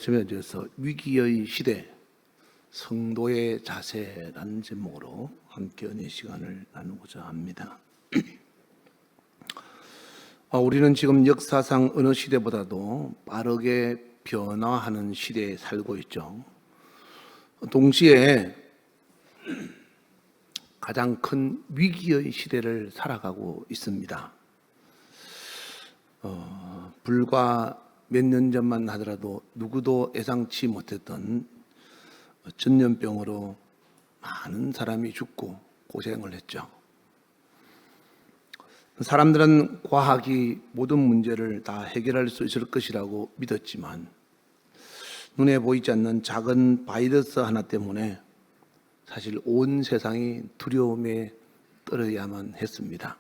말씀에 이어서 위기의 시대, 성도의 자세라는 제목으로 함께 은혜 시간을 나누고자 합니다. 우리는 지금 역사상 어느 시대보다도 빠르게 변화하는 시대에 살고 있죠. 동시에 가장 큰 위기의 시대를 살아가고 있습니다. 불과 몇 년 전만 하더라도 누구도 예상치 못했던 전염병으로 많은 사람이 죽고 고생을 했죠. 사람들은 과학이 모든 문제를 다 해결할 수 있을 것이라고 믿었지만 눈에 보이지 않는 작은 바이러스 하나 때문에 사실 온 세상이 두려움에 떨어야만 했습니다.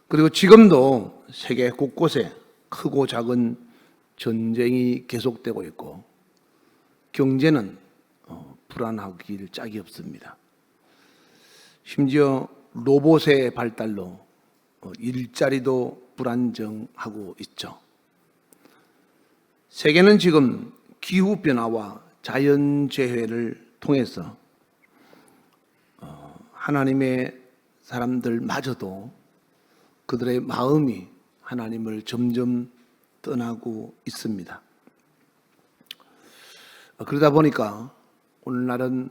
그리고 지금도 세계 곳곳에 크고 작은 전쟁이 계속되고 있고 경제는 불안하길 짝이 없습니다. 심지어 로봇의 발달로 일자리도 불안정하고 있죠. 세계는 지금 기후변화와 자연재해를 통해서 하나님의 사람들마저도 그들의 마음이 하나님을 점점 떠나고 있습니다. 그러다 보니까 오늘날은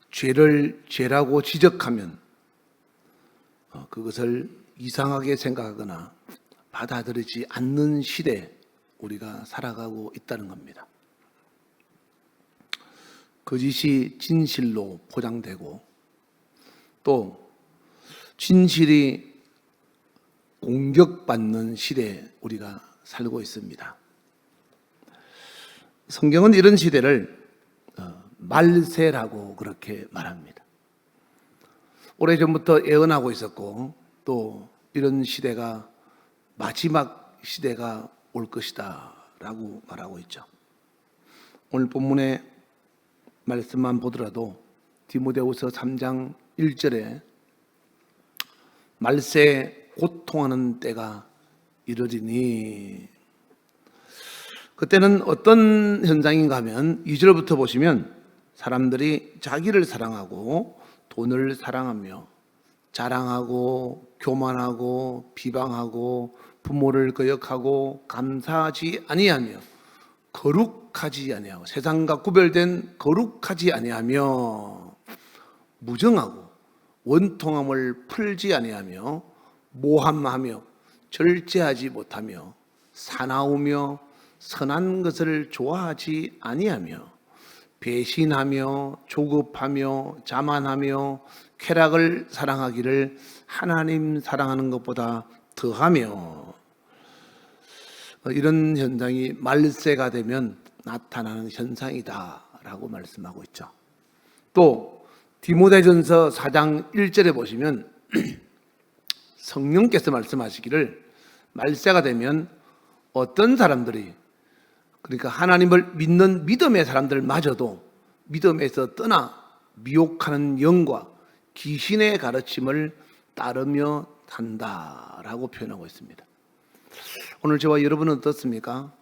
죄를 죄라고 지적하면 그것을 이상하게 생각하거나 받아들이지 않는 시대에 우리가 살아가고 있다는 겁니다. 거짓이 진실로 포장되고 또 진실이 공격받는 시대에 우리가 살고 있습니다. 성경은 이런 시대를 말세라고 그렇게 말합니다. 오래전부터 예언하고 있었고 또 이런 시대가 마지막 시대가 올 것이다 라고 말하고 있죠. 오늘 본문의 말씀만 보더라도 디모데후서 3장 1절에 말세에 고통하는 때가 이르리니, 그때는 어떤 현상인가 하면 2절부터 보시면 사람들이 자기를 사랑하고 돈을 사랑하며 자랑하고 교만하고 비방하고 부모를 거역하고 감사하지 아니하며 거룩하지 아니하고 세상과 구별된 거룩하지 아니하며 무정하고 원통함을 풀지 아니하며 모함하며 절제하지 못하며 사나우며 선한 것을 좋아하지 아니하며 배신하며 조급하며 자만하며 쾌락을 사랑하기를 하나님 사랑하는 것보다 더하며, 이런 현상이 말세가 되면 나타나는 현상이다라고 말씀하고 있죠. 또 디모데전서 4장 1절에 보시면 성령께서 말씀하시기를 말세가 되면 어떤 사람들이, 그러니까 하나님을 믿는 믿음의 사람들마저도 믿음에서 떠나 미혹하는 영과 귀신의 가르침을 따르며 산다라고 표현하고 있습니다. 오늘 저와 여러분은 어떻습니까?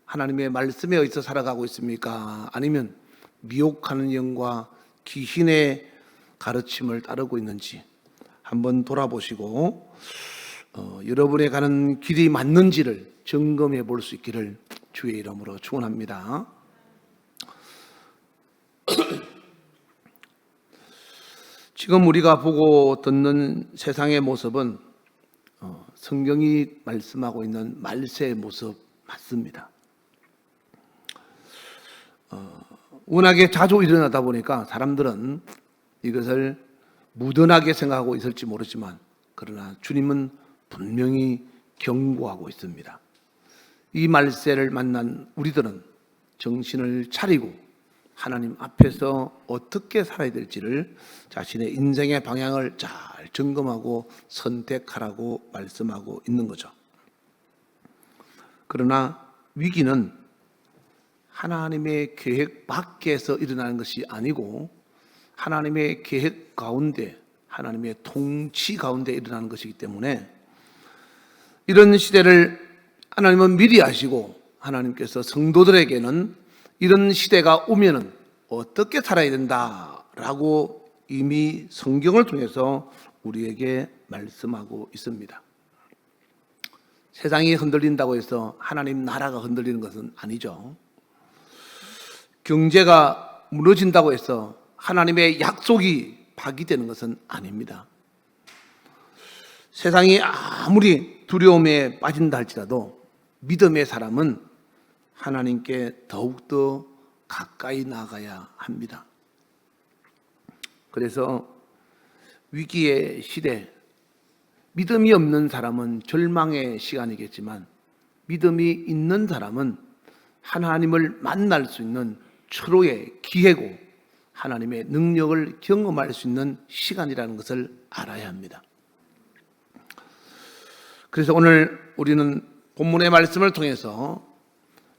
하나님의 말씀에 의해서 살아가고 있습니까? 아니면 미혹하는 영과 귀신의 가르침을 따르고 있는지 한번 돌아보시고 여러분의 가는 길이 맞는지를 점검해 볼 수 있기를 주의 이름으로 축원합니다. 지금 우리가 보고 듣는 세상의 모습은 성경이 말씀하고 있는 말세의 모습 맞습니다. 워낙에 자주 일어나다 보니까 사람들은 이것을 무던하게 생각하고 있을지 모르지만 그러나 주님은 분명히 경고하고 있습니다. 이 말세를 만난 우리들은 정신을 차리고 하나님 앞에서 어떻게 살아야 될지를 자신의 인생의 방향을 잘 점검하고 선택하라고 말씀하고 있는 거죠. 그러나 위기는 하나님의 계획 밖에서 일어나는 것이 아니고 하나님의 계획 가운데, 하나님의 통치 가운데 일어나는 것이기 때문에 이런 시대를 하나님은 미리 아시고 하나님께서 성도들에게는 이런 시대가 오면은 어떻게 살아야 된다라고 이미 성경을 통해서 우리에게 말씀하고 있습니다. 세상이 흔들린다고 해서 하나님 나라가 흔들리는 것은 아니죠. 경제가 무너진다고 해서 하나님의 약속이 파기되는 것은 아닙니다. 세상이 아무리 두려움에 빠진다 할지라도 믿음의 사람은 하나님께 더욱더 가까이 나가야 합니다. 그래서 위기의 시대, 믿음이 없는 사람은 절망의 시간이겠지만 믿음이 있는 사람은 하나님을 만날 수 있는 철호의 기회고 하나님의 능력을 경험할 수 있는 시간이라는 것을 알아야 합니다. 그래서 오늘 우리는 본문의 말씀을 통해서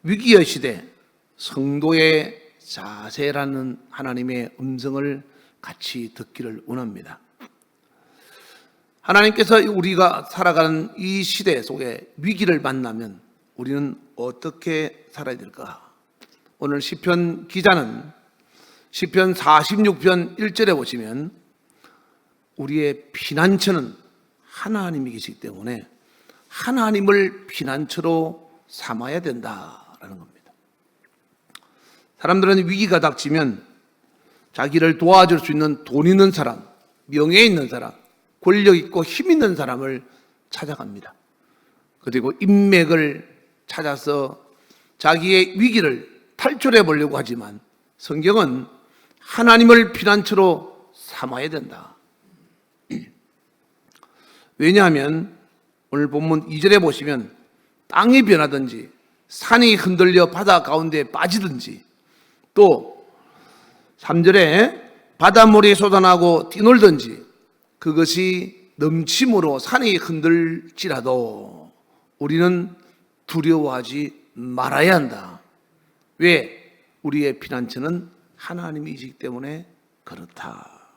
위기의 시대, 성도의 자세라는 하나님의 음성을 같이 듣기를 원합니다. 하나님께서 우리가 살아가는 이 시대 속에 위기를 만나면 우리는 어떻게 살아야 될까? 오늘 시편 기자는 시편 46편 1절에 보시면 우리의 피난처는 하나님이 계시기 때문에 하나님을 피난처로 삼아야 된다라는 겁니다. 사람들은 위기가 닥치면 자기를 도와줄 수 있는 돈 있는 사람, 명예 있는 사람, 권력 있고 힘 있는 사람을 찾아갑니다. 그리고 인맥을 찾아서 자기의 위기를 탈출해 보려고 하지만 성경은 하나님을 피난처로 삼아야 된다. 왜냐하면 오늘 본문 2절에 보시면 땅이 변하든지 산이 흔들려 바다 가운데 빠지든지 또 3절에 바닷물이 솟아나고 뛰놀든지 그것이 넘침으로 산이 흔들지라도 우리는 두려워하지 말아야 한다. 왜? 우리의 피난처는 하나님이시기 때문에 그렇다.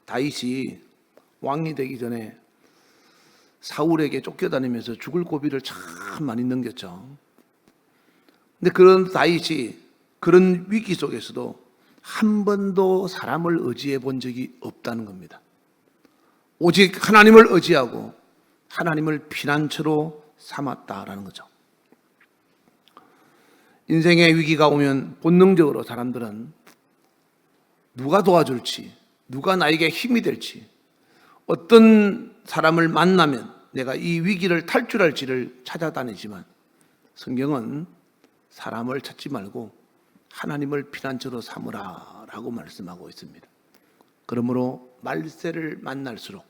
다윗이 왕이 되기 전에 사울에게 쫓겨다니면서 죽을 고비를 참 많이 넘겼죠. 근데 그런 다윗이 그런 위기 속에서도 한 번도 사람을 의지해 본 적이 없다는 겁니다. 오직 하나님을 의지하고 하나님을 피난처로 삼았다라는 거죠. 인생의 위기가 오면 본능적으로 사람들은 누가 도와줄지, 누가 나에게 힘이 될지, 어떤 사람을 만나면 내가 이 위기를 탈출할지를 찾아다니지만 성경은 사람을 찾지 말고 하나님을 피난처로 삼으라 라고 말씀하고 있습니다. 그러므로 말세를 만날수록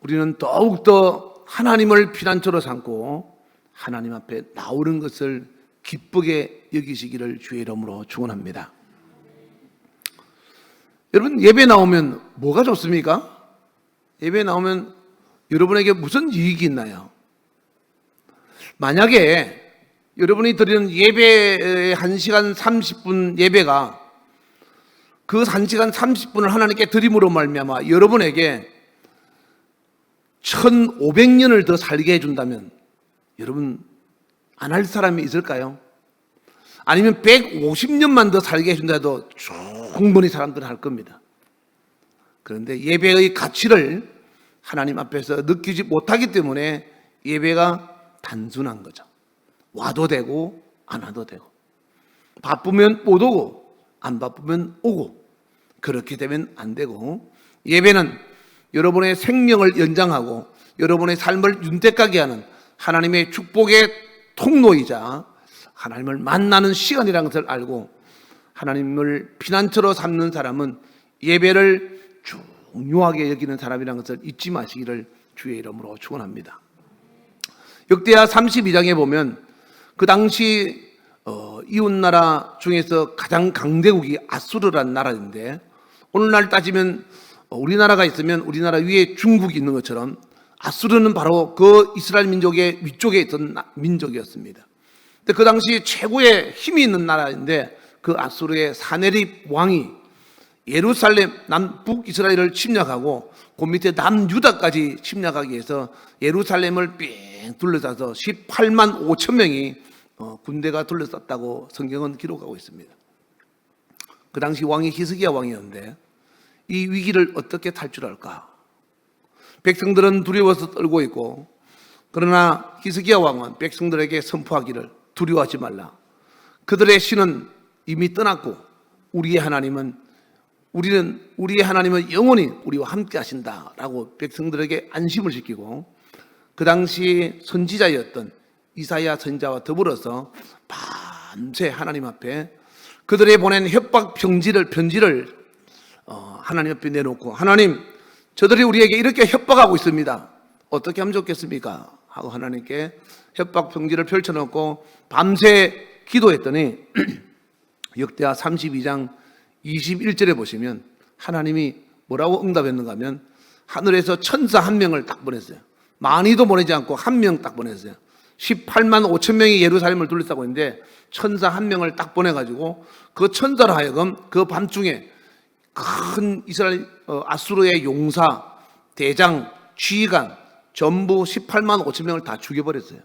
우리는 더욱더 하나님을 피난처로 삼고 하나님 앞에 나오는 것을 기쁘게 여기시기를 주의 이름으로 축원합니다. 여러분, 예배 나오면 뭐가 좋습니까? 예배 나오면 여러분에게 무슨 이익이 있나요? 만약에 여러분이 드리는 예배의 1시간 30분 예배가 그 1시간 30분을 하나님께 드림으로 말미암아 여러분에게 1500년을 더 살게 해준다면 여러분 안 할 사람이 있을까요? 아니면 150년만 더 살게 해준다 해도 충분히 사람들은 할 겁니다. 그런데 예배의 가치를 하나님 앞에서 느끼지 못하기 때문에 예배가 단순한 거죠. 와도 되고 안 와도 되고, 바쁘면 못 오고 안 바쁘면 오고, 그렇게 되면 안 되고, 예배는 여러분의 생명을 연장하고 여러분의 삶을 윤택하게 하는 하나님의 축복의 통로이자 하나님을 만나는 시간이라는 것을 알고 하나님을 피난처로 삼는 사람은 예배를 중요하게 여기는 사람이라는 것을 잊지 마시기를 주의 이름으로 축원합니다. 역대하 32장에 보면 그 당시 이웃나라 중에서 가장 강대국이 아수르라는 나라인데, 오늘날 따지면 우리나라가 있으면 우리나라 위에 중국이 있는 것처럼 아수르는 바로 그 이스라엘 민족의 위쪽에 있던 민족이었습니다. 근데 그 당시 최고의 힘이 있는 나라인데 그 아수르의 사네립 왕이 예루살렘 남북 이스라엘을 침략하고 그 밑에 남유다까지 침략하기 위해서 예루살렘을 삥 둘러싸서 18만 5천 명이 군대가 둘러쌌다고 성경은 기록하고 있습니다. 그 당시 왕이 히스기야 왕이었는데 이 위기를 어떻게 탈출할까? 백성들은 두려워서 떨고 있고, 그러나 히스기야 왕은 백성들에게 선포하기를 두려워하지 말라. 그들의 신은 이미 떠났고 우리의 하나님은 영원히 우리와 함께 하신다라고 백성들에게 안심을 시키고, 그 당시 선지자였던 이사야 선지자와 더불어서 밤새 하나님 앞에 그들의 보낸 협박 편지를 하나님 앞에 내놓고, 하나님, 저들이 우리에게 이렇게 협박하고 있습니다. 어떻게 하면 좋겠습니까? 하고 하나님께 협박 편지를 펼쳐놓고 밤새 기도했더니 역대하 32장 21절에 보시면 하나님이 뭐라고 응답했는가 하면, 하늘에서 천사 한 명을 딱 보냈어요. 많이도 보내지 않고 한 명 딱 보냈어요. 18만 5천 명이 예루살렘을 둘러싸고 있는데 천사 한 명을 딱 보내가지고 그 천사로 하여금 그 밤중에 큰 이스라엘 아수르의 용사, 대장, 지휘관 전부 18만 5천 명을 다 죽여버렸어요.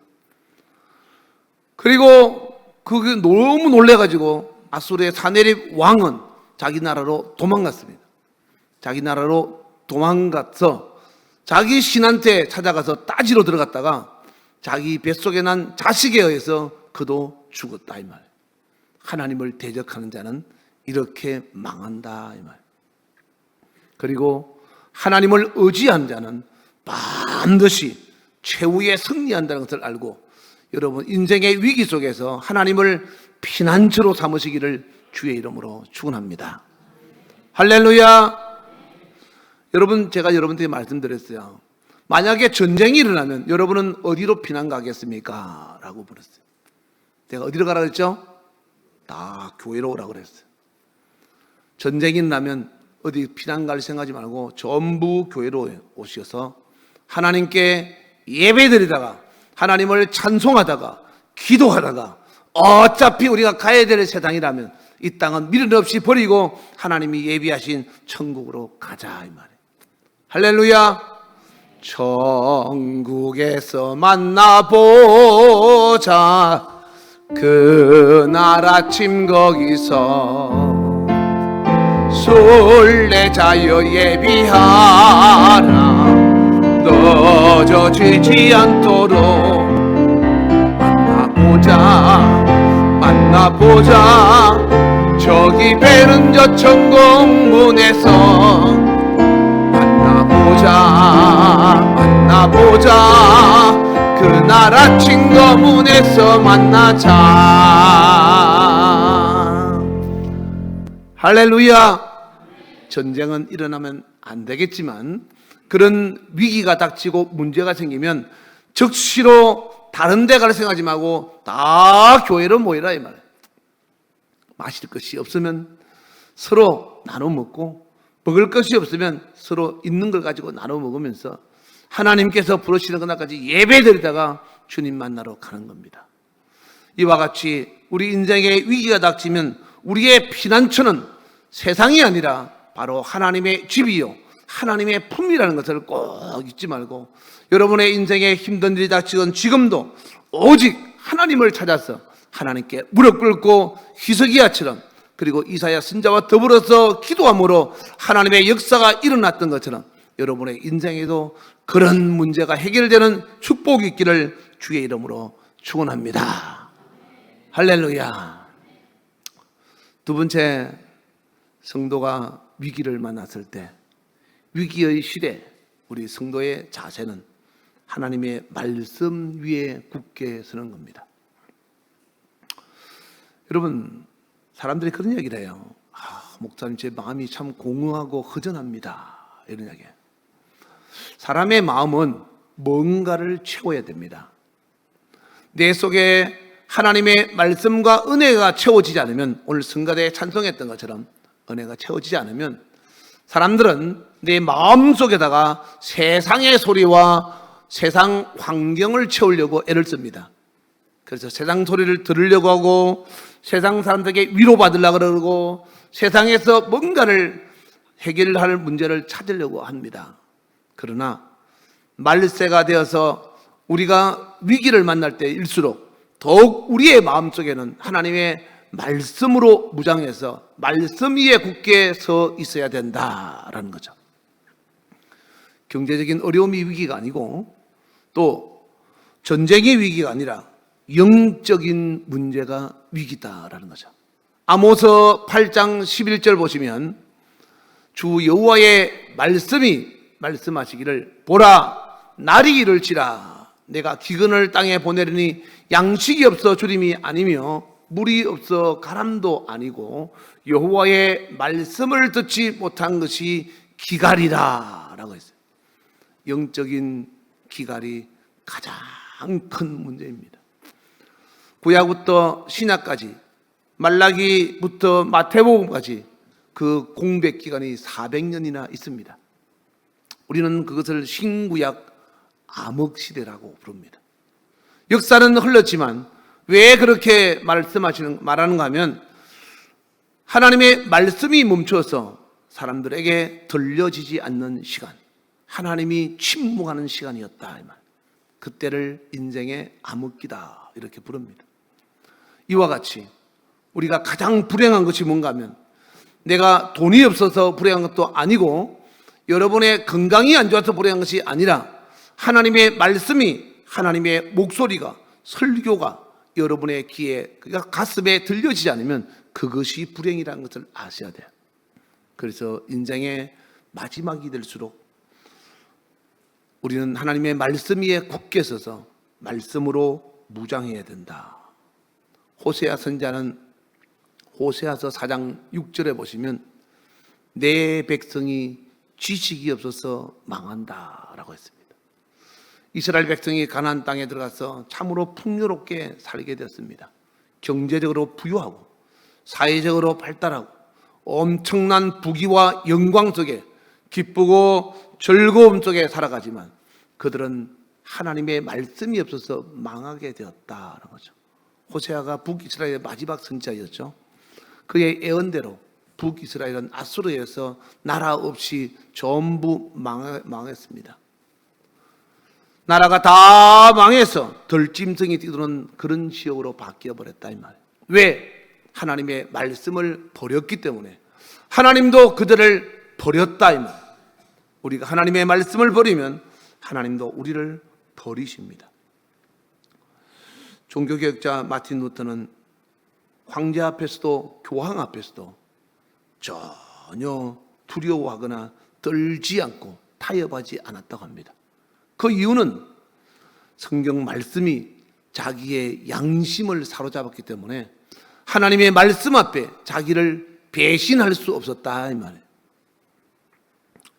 그리고 그게 너무 놀래가지고 아수르의 사네립 왕은 자기 나라로 도망갔습니다. 자기 나라로 도망가서 자기 신한테 찾아가서 따지러 들어갔다가 자기 뱃속에 난 자식에 의해서 그도 죽었다 이 말. 하나님을 대적하는 자는 이렇게 망한다 이 말. 그리고 하나님을 의지한 자는 반드시 최후에 승리한다는 것을 알고, 여러분 인생의 위기 속에서 하나님을 피난처로 삼으시기를 주의 이름으로 축원합니다. 할렐루야. 여러분, 제가 여러분들에게 말씀드렸어요. 만약에 전쟁이 일어나면 여러분은 어디로 피난 가겠습니까? 라고 물었어요. 내가 어디로 가라 그랬죠? 다 교회로 오라고 그랬어요. 전쟁이 일어나면 어디 피난 갈 생각하지 말고 전부 교회로 오셔서 하나님께 예배드리다가, 하나님을 찬송하다가, 기도하다가, 어차피 우리가 가야 될 세상이라면 이 땅은 미련 없이 버리고 하나님이 예비하신 천국으로 가자 이 말이에요. 할렐루야. 천국에서 만나보자. 그날 아침 거기서 순례자여 예비하라. 늦어지지 않도록 만나보자. 저기 베는 저 천국문에서 만나보자. 그날 아침 거문에서 만나자. 할렐루야. 전쟁은 일어나면 안 되겠지만 그런 위기가 닥치고 문제가 생기면 즉시로 다른 데 갈 생각하지 말고 다 교회로 모이라 이 말이에요. 마실 것이 없으면 서로 나눠 먹고, 먹을 것이 없으면 서로 있는 걸 가지고 나눠 먹으면서 하나님께서 부르시는 그날까지 예배드리다가 주님 만나러 가는 겁니다. 이와 같이 우리 인생의 위기가 닥치면 우리의 피난처는 세상이 아니라 바로 하나님의 집이요 하나님의 품이라는 것을 꼭 잊지 말고, 여러분의 인생에 힘든 일이 닥치건 지금도 오직 하나님을 찾아서 하나님께 무릎 꿇고 히스기야처럼, 그리고 이사야 선지자와 더불어서 기도함으로 하나님의 역사가 일어났던 것처럼 여러분의 인생에도 그런 문제가 해결되는 축복이 있기를 주의 이름으로 축원합니다. 할렐루야. 두 번째, 성도가 위기를 만났을 때 위기의 시대 우리 성도의 자세는 하나님의 말씀 위에 굳게 서는 겁니다. 여러분, 사람들이 그런 얘기를 해요. 목사님, 제 마음이 참 공허하고 허전합니다. 이런 얘기예요. 사람의 마음은 뭔가를 채워야 됩니다. 내 속에 하나님의 말씀과 은혜가 채워지지 않으면, 오늘 성가대에 찬송했던 것처럼 은혜가 채워지지 않으면 사람들은 내 마음속에다가 세상의 소리와 세상 환경을 채우려고 애를 씁니다. 그래서 세상 소리를 들으려고 하고, 세상 사람들에게 위로받으려고 그러고, 세상에서 뭔가를 해결할 문제를 찾으려고 합니다. 그러나 말세가 되어서 우리가 위기를 만날 때일수록 더욱 우리의 마음속에는 하나님의 말씀으로 무장해서 말씀 위에 굳게 서 있어야 된다라는 거죠. 경제적인 어려움이 위기가 아니고 또 전쟁의 위기가 아니라 영적인 문제가 위기다라는 거죠. 아모스 8장 11절 보시면 주 여호와의 말씀이 말씀하시기를 보라 날이 이를지라 내가 기근을 땅에 보내리니 양식이 없어 주림이 아니며 물이 없어 가람도 아니고 여호와의 말씀을 듣지 못한 것이 기갈이라 라고 했어요. 영적인 기갈이 가장 큰 문제입니다. 구약부터 신약까지 말라기부터 마태복음까지 그 공백 기간이 400년이나 있습니다. 우리는 그것을 신구약 암흑시대라고 부릅니다. 역사는 흘렀지만 왜 그렇게 말하는가 하면 하나님의 말씀이 멈춰서 사람들에게 들려지지 않는 시간, 하나님이 침묵하는 시간이었다. 그때를 인생의 암흑기다 이렇게 부릅니다. 이와 같이 우리가 가장 불행한 것이 뭔가 하면 내가 돈이 없어서 불행한 것도 아니고 여러분의 건강이 안 좋아서 불행한 것이 아니라 하나님의 말씀이 하나님의 목소리가 설교가 여러분의 귀에 그러니까 가슴에 들려지지 않으면 그것이 불행이라는 것을 아셔야 돼요. 그래서 인생의 마지막이 될수록 우리는 하나님의 말씀 위에 굳게 서서 말씀으로 무장해야 된다. 호세아 선지자는 호세아서 4장 6절에 보시면 내 백성이 지식이 없어서 망한다라고 했습니다. 이스라엘 백성이 가나안 땅에 들어가서 참으로 풍요롭게 살게 되었습니다. 경제적으로 부유하고 사회적으로 발달하고 엄청난 부귀와 영광 속에 기쁘고 즐거움 속에 살아가지만 그들은 하나님의 말씀이 없어서 망하게 되었다는 거죠. 호세아가 북이스라엘의 마지막 선지자였죠. 그의 예언대로 북이스라엘은 아수르에서 나라 없이 전부 망했습니다. 나라가 다 망해서 들짐승이 뛰도는 그런 지역으로 바뀌어버렸다 이 말이에요. 왜? 하나님의 말씀을 버렸기 때문에. 하나님도 그들을 버렸다 이 말이에요. 우리가 하나님의 말씀을 버리면 하나님도 우리를 버리십니다. 종교개혁자 마틴 루터는 황제 앞에서도 교황 앞에서도 전혀 두려워하거나 떨지 않고 타협하지 않았다고 합니다. 그 이유는 성경 말씀이 자기의 양심을 사로잡았기 때문에 하나님의 말씀 앞에 자기를 배신할 수 없었다 이 말이에요.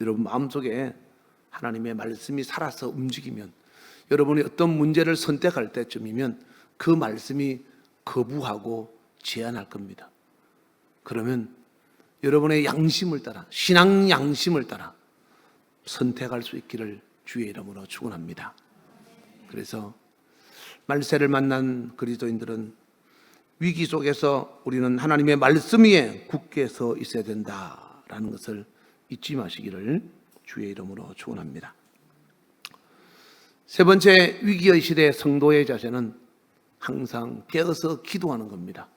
여러분 마음속에 하나님의 말씀이 살아서 움직이면 여러분이 어떤 문제를 선택할 때쯤이면 그 말씀이 거부하고 제한할 겁니다. 그러면 여러분의 양심을 따라 신앙 양심을 따라 선택할 수 있기를 주의 이름으로 축원합니다. 그래서 말세를 만난 그리스도인들은 위기 속에서 우리는 하나님의 말씀 위에 굳게 서 있어야 된다라는 것을 잊지 마시기를 주의 이름으로 축원합니다. 세 번째 위기의 시대 성도의 자세는 항상 깨어서 기도하는 겁니다.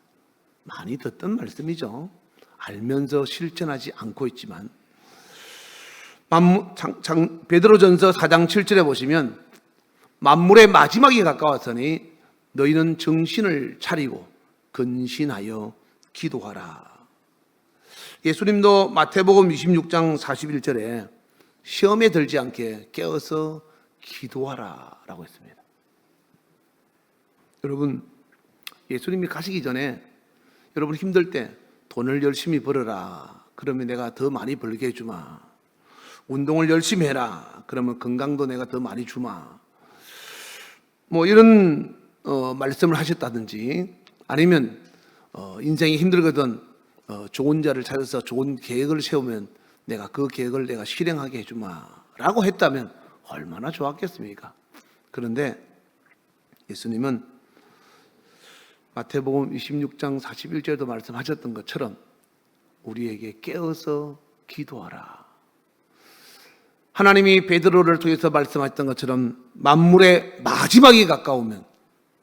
많이 듣던 말씀이죠. 알면서 실천하지 않고 있지만 베드로전서 4장 7절에 보시면 만물의 마지막이 가까웠으니 너희는 정신을 차리고 근신하여 기도하라. 예수님도 마태복음 26장 41절에 시험에 들지 않게 깨어서 기도하라 라고 했습니다. 여러분 예수님이 가시기 전에 여러분 힘들 때 돈을 열심히 벌어라. 그러면 내가 더 많이 벌게 해주마. 운동을 열심히 해라. 그러면 건강도 내가 더 많이 주마. 뭐 이런 말씀을 하셨다든지 아니면 인생이 힘들거든 좋은 자를 찾아서 좋은 계획을 세우면 내가 그 계획을 내가 실행하게 해주마 라고 했다면 얼마나 좋았겠습니까? 그런데 예수님은 마태복음 26장 41절도 말씀하셨던 것처럼 우리에게 깨어서 기도하라. 하나님이 베드로를 통해서 말씀하셨던 것처럼 만물의 마지막이 가까우면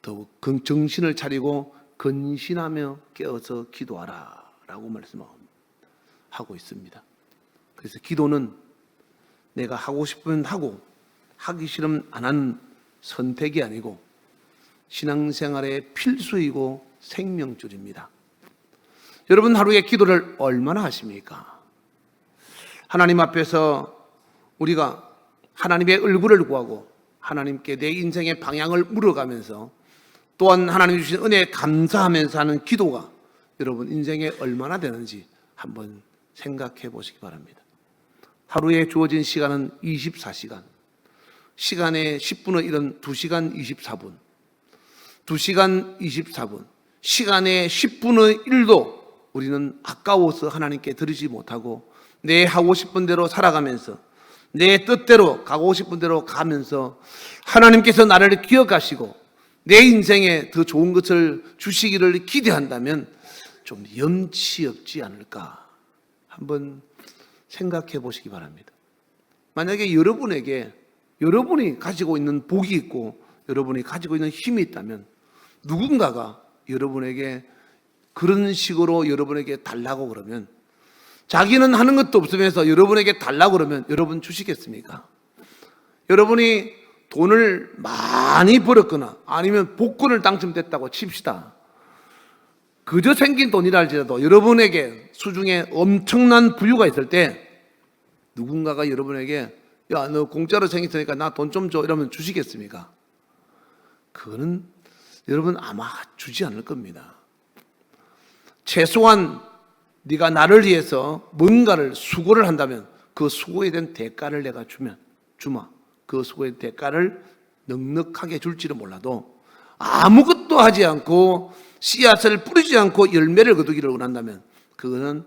더욱 정신을 차리고 근신하며 깨어서 기도하라 라고 말씀하고 있습니다. 그래서 기도는 내가 하고 싶으면 하고 하기 싫으면 안 하는 선택이 아니고 신앙생활의 필수이고 생명줄입니다. 여러분 하루에 기도를 얼마나 하십니까? 하나님 앞에서 우리가 하나님의 얼굴을 구하고 하나님께 내 인생의 방향을 물어가면서 또한 하나님 주신 은혜에 감사하면서 하는 기도가 여러분 인생에 얼마나 되는지 한번 생각해 보시기 바랍니다. 하루에 주어진 시간은 24시간, 시간의 10분의 1은 2시간 24분, 2시간 24분, 시간의 10분의 1도 우리는 아까워서 하나님께 드리지 못하고 내 하고 싶은 대로 살아가면서 내 뜻대로 가고 싶은 대로 가면서 하나님께서 나를 기억하시고 내 인생에 더 좋은 것을 주시기를 기대한다면 좀 염치 없지 않을까 한번 생각해 보시기 바랍니다. 만약에 여러분이 가지고 있는 복이 있고 여러분이 가지고 있는 힘이 있다면 누군가가 여러분에게 그런 식으로 여러분에게 달라고 그러면 자기는 하는 것도 없으면서 여러분에게 달라고 그러면 여러분 주시겠습니까? 여러분이 돈을 많이 벌었거나 아니면 복권을 당첨됐다고 칩시다. 그저 생긴 돈이라 할지라도 여러분에게 수중에 엄청난 부유가 있을 때 누군가가 여러분에게 야, 너 공짜로 생겼으니까 나 돈 좀 줘 이러면 주시겠습니까? 그거는 여러분 아마 주지 않을 겁니다. 최소한 네가 나를 위해서 뭔가를 수고를 한다면 그 수고에 대한 대가를 내가 주마. 그 수고의 대가를 넉넉하게 줄지는 몰라도 아무것도 하지 않고 씨앗을 뿌리지 않고 열매를 거두기를 원한다면 그거는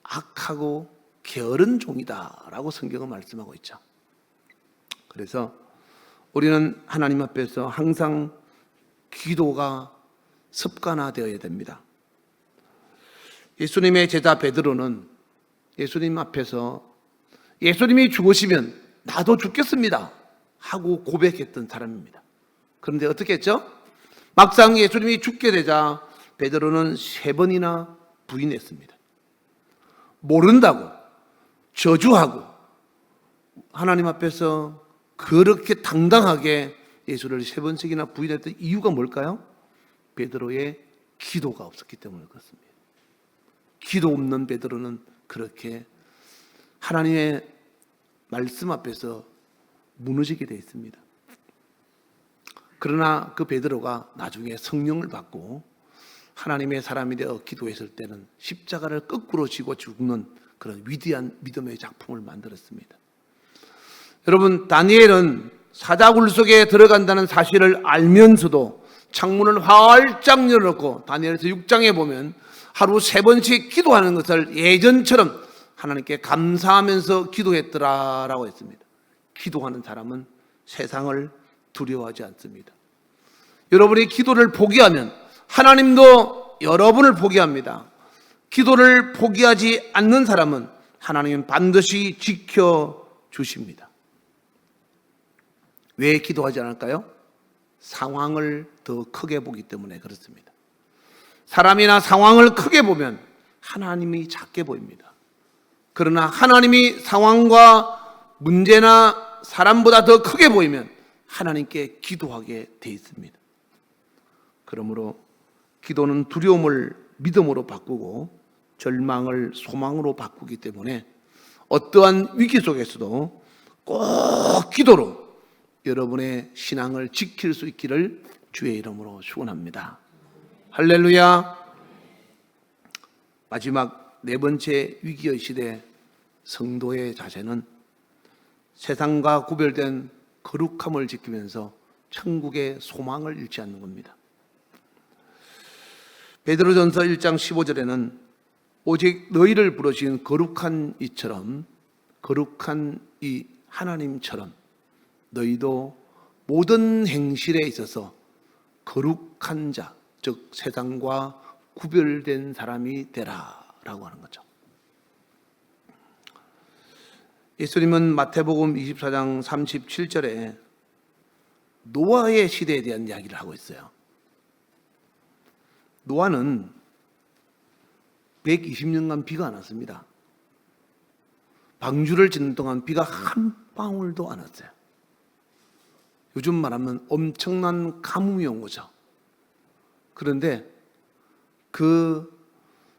악하고 게으른 종이다라고 성경은 말씀하고 있죠. 그래서 우리는 하나님 앞에서 항상 기도가 습관화되어야 됩니다. 예수님의 제자 베드로는 예수님 앞에서 예수님이 죽으시면 나도 죽겠습니다 하고 고백했던 사람입니다. 그런데 어떻게 했죠? 막상 예수님이 죽게 되자 베드로는 3번이나 부인했습니다. 모른다고 저주하고 하나님 앞에서 그렇게 당당하게 예수를 3번씩이나 부인했던 이유가 뭘까요? 베드로의 기도가 없었기 때문에 그렇습니다. 기도 없는 베드로는 그렇게 하나님의 말씀 앞에서 무너지게 되어 있습니다. 그러나 그 베드로가 나중에 성령을 받고 하나님의 사람이 되어 기도했을 때는 십자가를 거꾸로 지고 죽는 그런 위대한 믿음의 작품을 만들었습니다. 여러분, 다니엘은 사자굴 속에 들어간다는 사실을 알면서도 창문을 활짝 열어놓고 다니엘서 6장에 보면 하루 3번씩 기도하는 것을 예전처럼 하나님께 감사하면서 기도했더라라고 했습니다. 기도하는 사람은 세상을 두려워하지 않습니다. 여러분이 기도를 포기하면 하나님도 여러분을 포기합니다. 기도를 포기하지 않는 사람은 하나님은 반드시 지켜주십니다. 왜 기도하지 않을까요? 상황을 더 크게 보기 때문에 그렇습니다. 사람이나 상황을 크게 보면 하나님이 작게 보입니다. 그러나 하나님이 상황과 문제나 사람보다 더 크게 보이면 하나님께 기도하게 돼 있습니다. 그러므로 기도는 두려움을 믿음으로 바꾸고 절망을 소망으로 바꾸기 때문에 어떠한 위기 속에서도 꼭 기도로 여러분의 신앙을 지킬 수 있기를 주의 이름으로 축원합니다. 할렐루야. 마지막 4번째 위기의 시대 성도의 자세는 세상과 구별된 거룩함을 지키면서 천국의 소망을 잃지 않는 겁니다. 베드로전서 1장 15절에는 오직 너희를 부르신 거룩한 이처럼 거룩한 이 하나님처럼 너희도 모든 행실에 있어서 거룩한 자, 즉 세상과 구별된 사람이 되라 라고 하는 거죠. 예수님은 마태복음 24장 37절에 노아의 시대에 대한 이야기를 하고 있어요. 노아는 120년간 비가 안 왔습니다. 방주를 짓는 동안 비가 한 방울도 안 왔어요. 요즘 말하면 엄청난 가뭄이 온 거죠. 그런데 그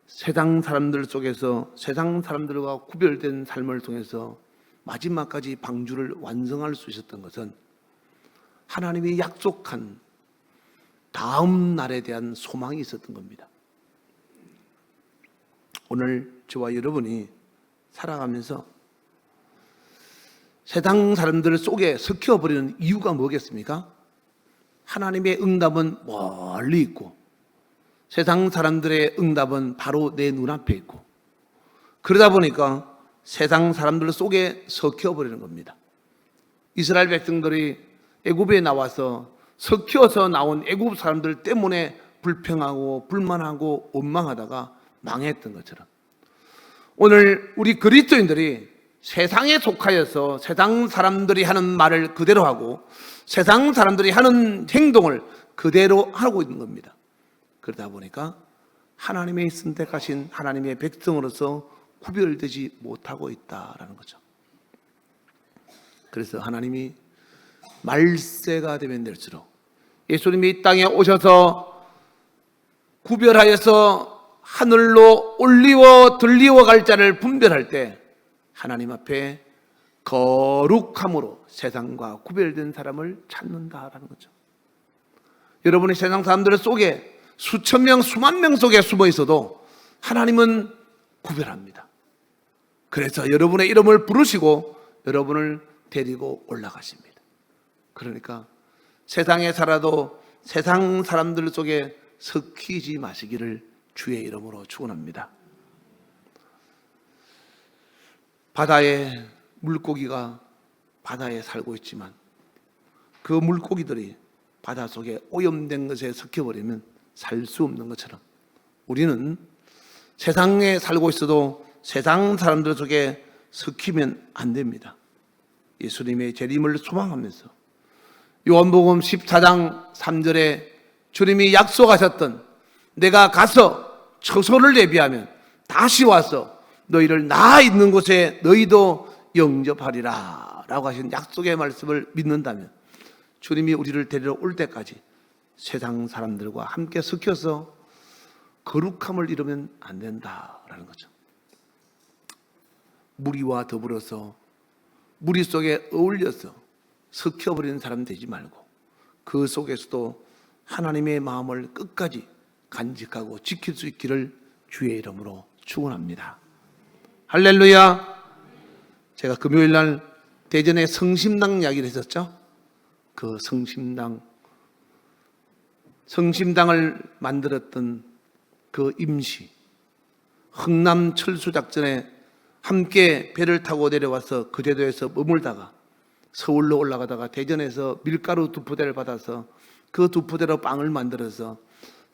세상 사람들 속에서 세상 사람들과 구별된 삶을 통해서 마지막까지 방주를 완성할 수 있었던 것은 하나님이 약속한 다음 날에 대한 소망이 있었던 겁니다. 오늘 저와 여러분이 살아가면서 세상 사람들 속에 섞여버리는 이유가 뭐겠습니까? 하나님의 응답은 멀리 있고 세상 사람들의 응답은 바로 내 눈앞에 있고, 그러다 보니까 세상 사람들 속에 섞여버리는 겁니다. 이스라엘 백성들이 애굽에 나와서 섞여서 나온 애굽 사람들 때문에 불평하고 불만하고 원망하다가 망했던 것처럼, 오늘 우리 그리스도인들이 세상에 속하여서 세상 사람들이 하는 말을 그대로 하고 세상 사람들이 하는 행동을 그대로 하고 있는 겁니다. 그러다 보니까 하나님의 선택하신 하나님의 백성으로서 구별되지 못하고 있다라는 거죠. 그래서 하나님이 말세가 되면 될수록 예수님이 이 땅에 오셔서 구별하여서 하늘로 올리워 들리워 갈 자를 분별할 때 하나님 앞에 거룩함으로 세상과 구별된 사람을 찾는다라는 거죠. 여러분이 세상 사람들 속에 수천 명, 수만 명 속에 숨어 있어도 하나님은 구별합니다. 그래서 여러분의 이름을 부르시고 여러분을 데리고 올라가십니다. 그러니까 세상에 살아도 세상 사람들 속에 섞이지 마시기를 주의 이름으로 축원합니다. 바다에 물고기가 바다에 살고 있지만 그 물고기들이 바다 속에 오염된 것에 섞여버리면 살 수 없는 것처럼 우리는 세상에 살고 있어도 세상 사람들 속에 섞이면 안 됩니다. 예수님의 재림을 소망하면서 요한복음 14장 3절에 주님이 약속하셨던 내가 가서 처소를 예비하면 다시 와서 너희를 나 있는 곳에 너희도 영접하리라 라고 하신 약속의 말씀을 믿는다면 주님이 우리를 데리러 올 때까지 세상 사람들과 함께 섞여서 거룩함을 이루면 안 된다라는 거죠. 무리와 더불어서 무리 속에 어울려서 섞여버리는 사람 되지 말고 그 속에서도 하나님의 마음을 끝까지 간직하고 지킬 수 있기를 주의 이름으로 축원합니다. 할렐루야. 제가 금요일 날 대전에 성심당 이야기를 했었죠. 그 성심당을 만들었던 그 임시 흥남 철수작전에 함께 배를 타고 내려와서 그 제도에서 머물다가 서울로 올라가다가 대전에서 밀가루 2포대를 받아서 그 2포대로 빵을 만들어서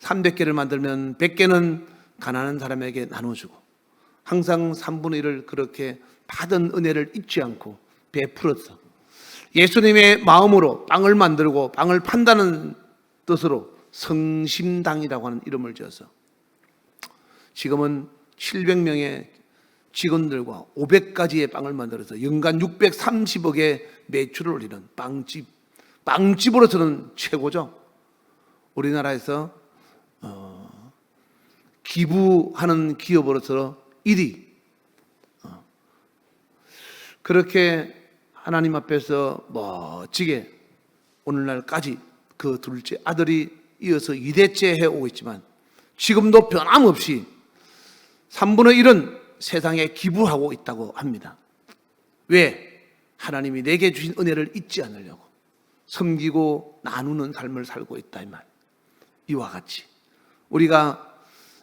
300개를 만들면 100개는 가난한 사람에게 나눠주고 항상 3분의 1을 그렇게 받은 은혜를 잊지 않고 베풀어서 예수님의 마음으로 빵을 만들고 빵을 판다는 뜻으로 성심당이라고 하는 이름을 지어서 지금은 700명의 직원들과 500가지의 빵을 만들어서 연간 630억의 매출을 올리는 빵집으로서는 최고죠. 우리나라에서 기부하는 기업으로서 1위. 그렇게 하나님 앞에서 멋지게 오늘날까지 그 둘째 아들이 이어서 2대째 해오고 있지만 지금도 변함없이 3분의 1은 세상에 기부하고 있다고 합니다. 왜? 하나님이 내게 주신 은혜를 잊지 않으려고 섬기고 나누는 삶을 살고 있다 이 말. 이와 같이 우리가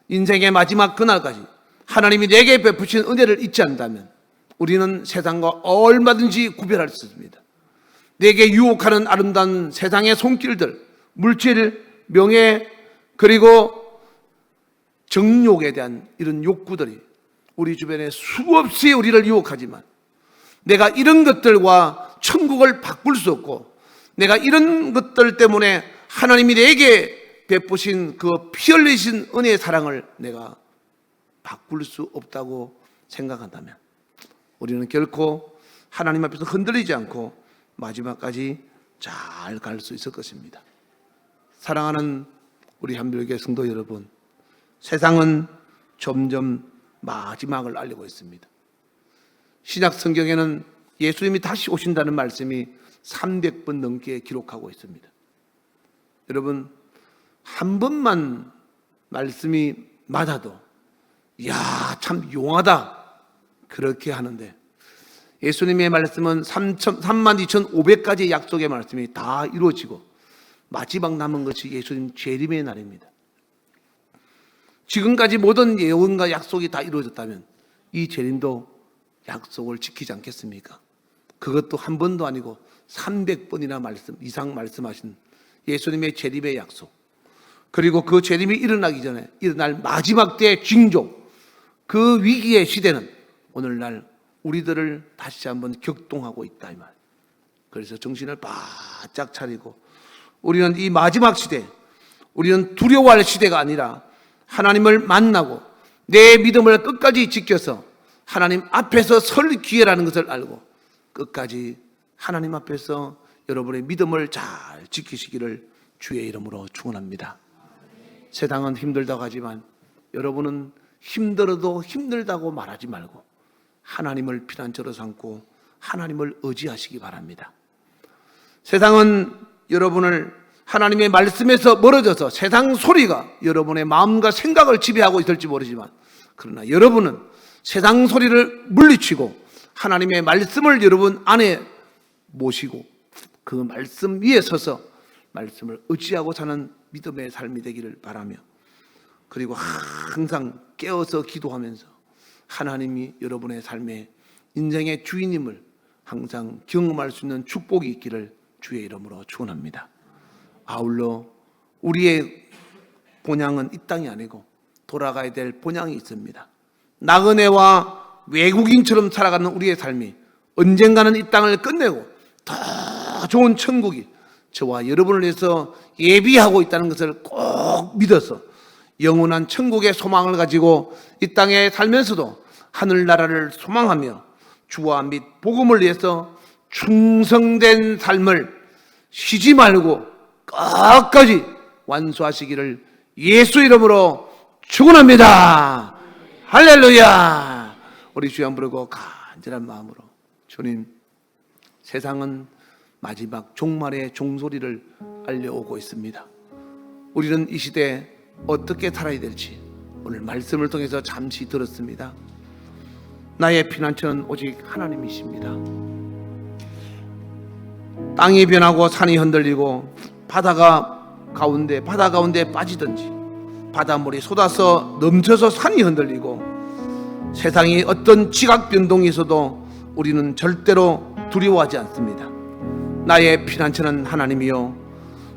인생의 마지막 그날까지 하나님이 내게 베푸신 은혜를 잊지 않는다면 우리는 세상과 얼마든지 구별할 수 있습니다. 내게 유혹하는 아름다운 세상의 손길들, 물질, 명예, 그리고 정욕에 대한 이런 욕구들이 우리 주변에 수없이 우리를 유혹하지만 내가 이런 것들과 천국을 바꿀 수 없고, 내가 이런 것들 때문에 하나님이 내게 베푸신 그 피 흘리신 은혜의 사랑을 내가 바꿀 수 없다고 생각한다면 우리는 결코 하나님 앞에서 흔들리지 않고 마지막까지 잘 갈 수 있을 것입니다. 사랑하는 우리 한별교회 성도 여러분, 세상은 점점 마지막을 알리고 있습니다. 신약 성경에는 예수님이 다시 오신다는 말씀이 300번 넘게 기록하고 있습니다. 여러분, 한 번만 말씀이 맞아도 이야 참 용하다 그렇게 하는데, 예수님의 말씀은 32,500가지의 약속의 말씀이 다 이루어지고 마지막 남은 것이 예수님 재림의 날입니다. 지금까지 모든 예언과 약속이 다 이루어졌다면 이 재림도 약속을 지키지 않겠습니까? 그것도 한 번도 아니고 300번이나 이상 말씀하신 예수님의 재림의 약속, 그리고 그 재림이 일어나기 전에 일어날 마지막 때의 징조, 그 위기의 시대는 오늘날 우리들을 다시 한번 격동하고 있다 이 말. 그래서 정신을 바짝 차리고 우리는 이 마지막 시대, 우리는 두려워할 시대가 아니라 하나님을 만나고 내 믿음을 끝까지 지켜서 하나님 앞에서 설 기회라는 것을 알고 끝까지 하나님 앞에서 여러분의 믿음을 잘 지키시기를 주의 이름으로 축원합니다. 세상은 힘들다고 하지만 여러분은 힘들어도 힘들다고 말하지 말고 하나님을 피난처로 삼고 하나님을 의지하시기 바랍니다. 세상은 여러분을 하나님의 말씀에서 멀어져서 세상 소리가 여러분의 마음과 생각을 지배하고 있을지 모르지만, 그러나 여러분은 세상 소리를 물리치고 하나님의 말씀을 여러분 안에 모시고 그 말씀 위에 서서 말씀을 의지하고 사는 믿음의 삶이 되기를 바라며, 그리고 항상 깨어서 기도하면서 하나님이 여러분의 삶의 인생의 주인임을 항상 경험할 수 있는 축복이 있기를 주의 이름으로 축원합니다. 아울러 우리의 본향은 이 땅이 아니고 돌아가야 될 본향이 있습니다. 나그네와 외국인처럼 살아가는 우리의 삶이 언젠가는 이 땅을 끝내고 더 좋은 천국이 저와 여러분을 위해서 예비하고 있다는 것을 꼭 믿어서 영원한 천국의 소망을 가지고 이 땅에 살면서도 하늘나라를 소망하며 주와 및 복음을 위해서 충성된 삶을 쉬지 말고 끝까지 완수하시기를 예수 이름으로 축원합니다. 할렐루야. 우리 주여 한번 부르고 간절한 마음으로, 주님, 세상은 마지막 종말의 종소리를 알려오고 있습니다. 우리는 이 시대에 어떻게 살아야 될지 오늘 말씀을 통해서 잠시 들었습니다. 나의 피난처는 오직 하나님이십니다. 땅이 변하고 산이 흔들리고 바다 가운데 빠지든지 바닷물이 쏟아서 넘쳐서 산이 흔들리고 세상이 어떤 지각 변동이 있어도 우리는 절대로 두려워하지 않습니다. 나의 피난처는 하나님이요,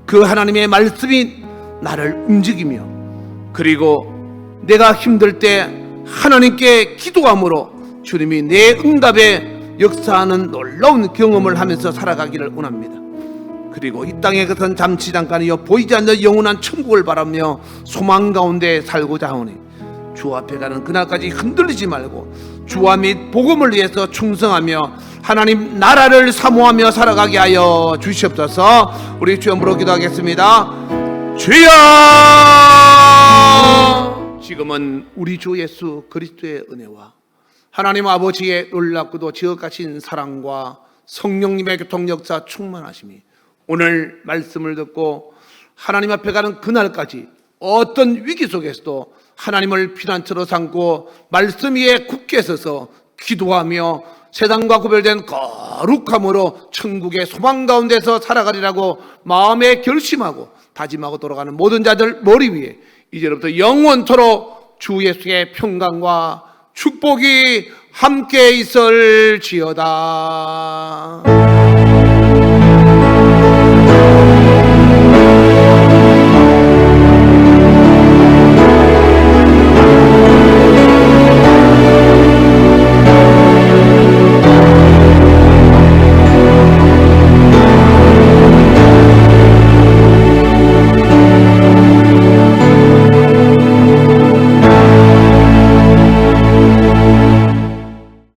그 하나님의 말씀이 나를 움직이며, 그리고 내가 힘들 때 하나님께 기도함으로 주님이 내 응답에 역사하는 놀라운 경험을 하면서 살아가기를 원합니다. 그리고 이 땅의 것은 잠시 잠깐이요 보이지 않는 영원한 천국을 바라며 소망 가운데 살고자 하오니 주 앞에 가는 그날까지 흔들리지 말고 주와 및 복음을 위해서 충성하며 하나님 나라를 사모하며 살아가게 하여 주시옵소서. 우리 주여 물어 기도하겠습니다. 주여, 지금은 우리 주 예수 그리스도의 은혜와 하나님 아버지의 놀랍고도 지극하신 사랑과 성령님의 교통역사 충만하심이 오늘 말씀을 듣고 하나님 앞에 가는 그날까지 어떤 위기 속에서도 하나님을 피난처로 삼고 말씀 위에 굳게 서서 기도하며 세상과 구별된 거룩함으로 천국의 소망 가운데서 살아가리라고 마음에 결심하고 다짐하고 돌아가는 모든 자들 머리 위에 이제부터 영원토록 주 예수의 평강과 축복이 함께 있을지어다.